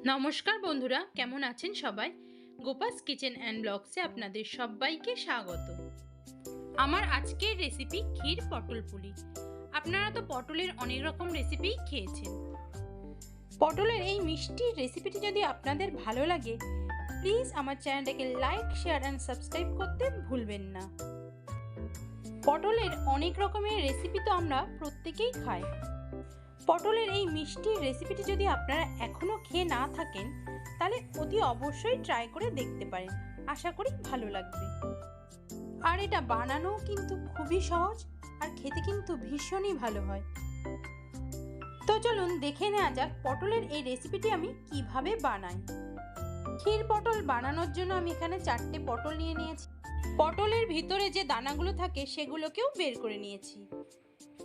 নমস্কার বন্ধুরা, কেমন আছেন সবাই? গোপাস কিচেন অ্যান্ড ব্লগসে আপনাদের সবাইকে স্বাগত। আমার আজকের রেসিপি ক্ষীর পটল পুলি। আপনারা তো পটলের অনেক রকম রেসিপি খেয়েছেন। পটলের এই মিষ্টির রেসিপিটি যদি আপনাদের ভালো লাগে, প্লিজ আমার চ্যানেলটাকে লাইক, শেয়ার অ্যান্ড সাবস্ক্রাইব করতে ভুলবেন না। পটলের অনেক রকমের রেসিপি তো আমরা প্রত্যেকেই খাই। পটলের এই মিষ্টির রেসিপিটি যদি আপনারা এখনও খেয়ে না থাকেন, তাহলে অতি অবশ্যই ট্রাই করে দেখতে পারেন। আশা করি ভালো লাগবে। আর এটা বানানোও কিন্তু খুবই সহজ, আর খেতে কিন্তু ভীষণই ভালো হয়। তো চলুন দেখে নেওয়া যাক পটলের এই রেসিপিটি আমি কিভাবে বানাই। ক্ষীর পটল বানানোর জন্য আমি এখানে 4টে পটল নিয়ে নিয়েছি। পটলের ভিতরে যে দানাগুলো থাকে সেগুলোকেও বের করে নিয়েছি।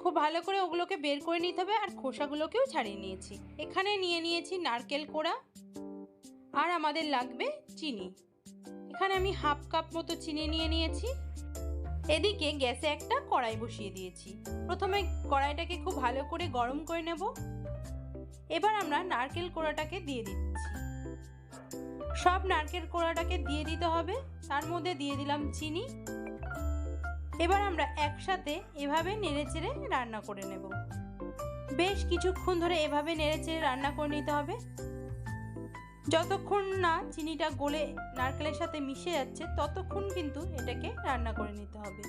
খুব ভালো করে ওগুলোকে বের করে নিতে হবে, আর খোসাগুলোকেও ছাড়িয়ে নিয়েছি। এখানে নিয়ে নিয়েছি নারকেল কোড়া, আর আমাদের লাগবে চিনি। এখানে আমি হাফ কাপ মতো চিনি নিয়ে নিয়েছি। এদিকে গ্যাসে একটা কড়াই বসিয়ে দিয়েছি। প্রথমে কড়াইটাকে খুব ভালো করে গরম করে নেব। এবার আমরা নারকেল কোড়াটাকে দিয়ে দিচ্ছি। সব নারকেল কোড়াটাকে দিয়ে দিতে হবে। তার মধ্যে দিয়ে দিলাম চিনি। এবার আমরা একসাথে এভাবে নেড়েচেড়ে রান্না করে নেব। বেশ কিছুক্ষণ ধরে এভাবে নেড়েচেড়ে রান্না করে নিতে হবে। যতক্ষণ না চিনিটা গলে নারকেলের সাথে মিশে যাচ্ছে, ততক্ষণ কিন্তু এটাকে রান্না করে নিতে হবে।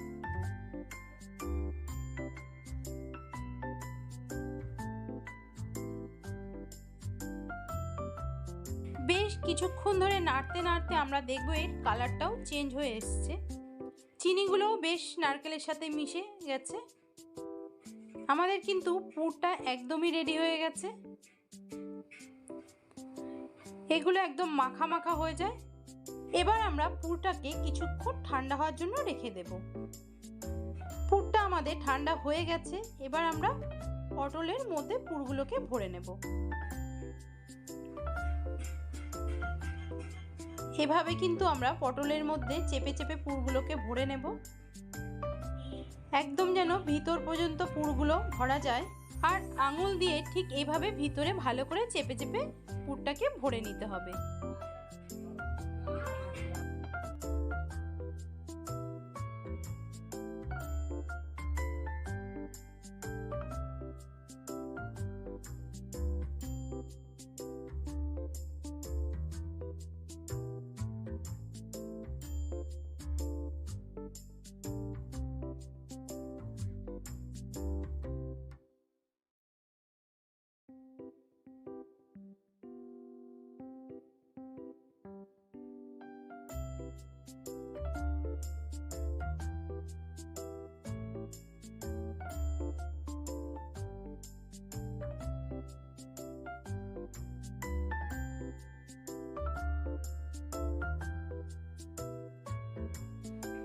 বেশ কিছুক্ষণ ধরে নাড়তে নাড়তে আমরা দেখব এর কালারটাও চেঞ্জ হয়ে এসছে। চিনিগুলোও বেশ নারকেলের সাথে মিশে গেছে। আমাদের কিন্তু পুরটা একদমই রেডি হয়ে গেছে। এগুলো একদম মাখা মাখা হয়ে যায়। এবার আমরা পুরটাকে কিছুক্ষণ ঠান্ডা হওয়ার জন্য রেখে দেব। পুরটা আমাদের ঠান্ডা হয়ে গেছে। এবার আমরা পটলের মধ্যে পুরগুলোকে ভরে নেব। এভাবে কিন্তু আমরা পটলের মধ্যে চেপে চেপে পুরগুলোকে ভরে নেব, একদম যেন ভিতর পর্যন্ত পুরগুলো ভরা যায়। আর আঙুল দিয়ে ঠিক এইভাবে ভিতরে ভালো করে চেপে চেপে পুরটাকে ভরে নিতে হবে।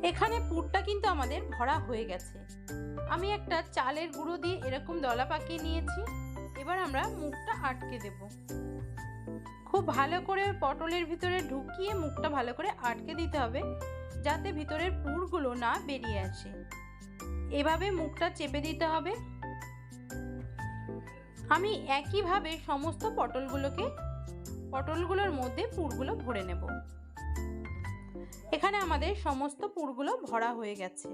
এখানে পুরটা কিন্তু আমাদের ভরা হয়ে গেছে। আমি একটা চালের গুঁড়ো দিয়ে এরকম দলা পাকিয়ে নিয়েছি। এবার আমরা মুখটা আটকে দেব। খুব ভালো করে পটলের ভিতরে ঢুকিয়ে মুখটা ভালো করে আটকে দিতে হবে, যাতে ভিতরের পুরগুলো না বেরিয়ে আসে। এভাবে মুখটা চেপে দিতে হবে। আমি একইভাবে সমস্ত পটলগুলোর মধ্যে পুরগুলো ভরে নেব। এখানে আমাদের সমস্ত পুরগুলো ভরা হয়ে গেছে।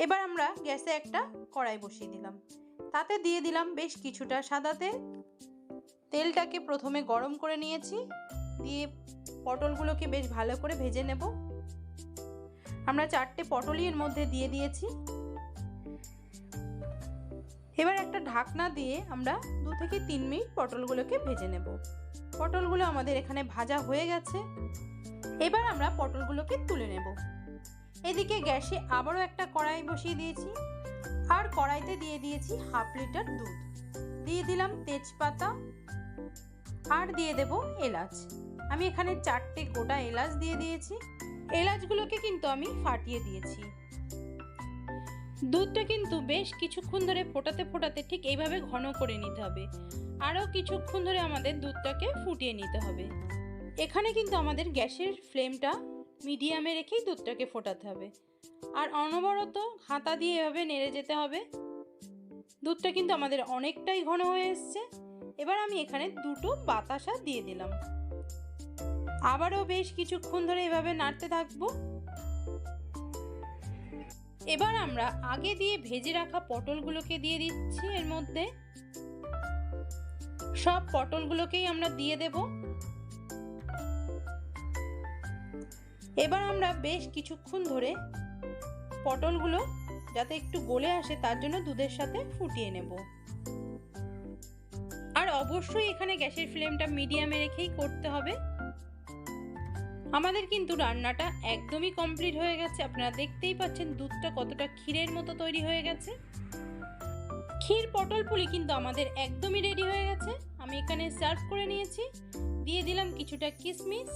এবার আমরা গ্যাসে একটা কড়াই বসিয়ে দিলাম। তাতে দিয়ে দিলাম বেশ কিছুটা সাদা তেল। তেলটাকে প্রথমে গরম করে নিয়েছি, দিয়ে পটলগুলোকে বেশ ভালো করে ভেজে নেব। আমরা 4টে পটলই এর মধ্যে দিয়ে দিয়েছি। এবার একটা ঢাকনা দিয়ে আমরা 2 থেকে 3 মিনিট পটলগুলোকে ভেজে নেব। পটলগুলো আমাদের এখানে ভাজা হয়ে গেছে। এবার আমরা পটলগুলোকে তুলে নেব। এদিকে গ্যাসে আবারও একটা কড়াই বসিয়ে দিয়েছি, আর কড়াইতে দিয়ে দিয়েছি হাফ লিটার দুধ। দিয়ে দিলাম তেজপাতা, আর দিয়ে দেব এলাচ। আমি এখানে 4টে গোটা এলাচ দিয়ে দিয়েছি। এলাচগুলোকে কিন্তু আমি ফাটিয়ে দিয়েছি। দুধটা কিন্তু বেশ কিছুক্ষণ ধরে ফোটাতে ফোটাতে ঠিক এইভাবে ঘন করে নিতে হবে। আরও কিছুক্ষণ ধরে আমাদের দুধটাকে ফুটিয়ে নিতে হবে। এখানে কিন্তু আমাদের গ্যাসের ফ্লেমটা মিডিয়ামে রেখেই দুধটাকে ফোটাতে হবে, আর অনবরত হাতা দিয়ে এভাবে নেড়ে যেতে হবে। দুধটা কিন্তু আমাদের অনেকটাই ঘন হয়ে এসছে। এবার আমি এখানে দুটো বাতাসা দিয়ে দিলাম। আবারও বেশ কিছুক্ষণ ধরে এভাবে নাড়তে থাকবো। এবার আমরা আগে দিয়ে ভেজে রাখা পটলগুলোকে দিয়ে দিচ্ছি এর মধ্যে। সব পটলগুলোকেই আমরা দিয়ে দেব। এবার আমরা বেশ কিছুক্ষণ ধরে পটলগুলো যাতে একটু গলে আসে তার জন্য দুধের সাথে ফুটিয়ে নেব। আর অবশ্যই এখানে গ্যাসের ফ্লেমটা মিডিয়ামে রেখেই করতে হবে। আমাদের কিন্তু রান্নাটা একদমই কমপ্লিট হয়ে গেছে। আপনারা দেখতেই পাচ্ছেন দুধটা কতটা ক্ষীরের মতো তৈরি হয়ে গেছে। ক্ষীর পটল পুলি কিন্তু আমাদের একদমই রেডি হয়ে গেছে। আমি এখানে সার্ভ করে নিয়েছি, দিয়ে দিলাম কিছুটা কিশমিশ।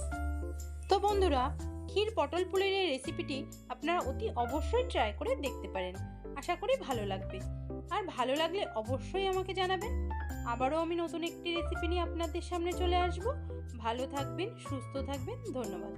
তো বন্ধুরা, ক্ষীর পটল পুলির এই রেসিপিটি আপনারা অতি অবশ্যই ট্রাই করে দেখতে পারেন। আশা করি ভালো লাগবে। আর ভালো লাগলে অবশ্যই আমাকে জানাবেন। আবারও আমি নতুন একটি রেসিপি নিয়ে আপনাদের সামনে চলে আসব। ভালো থাকবেন, সুস্থ থাকবেন। ধন্যবাদ।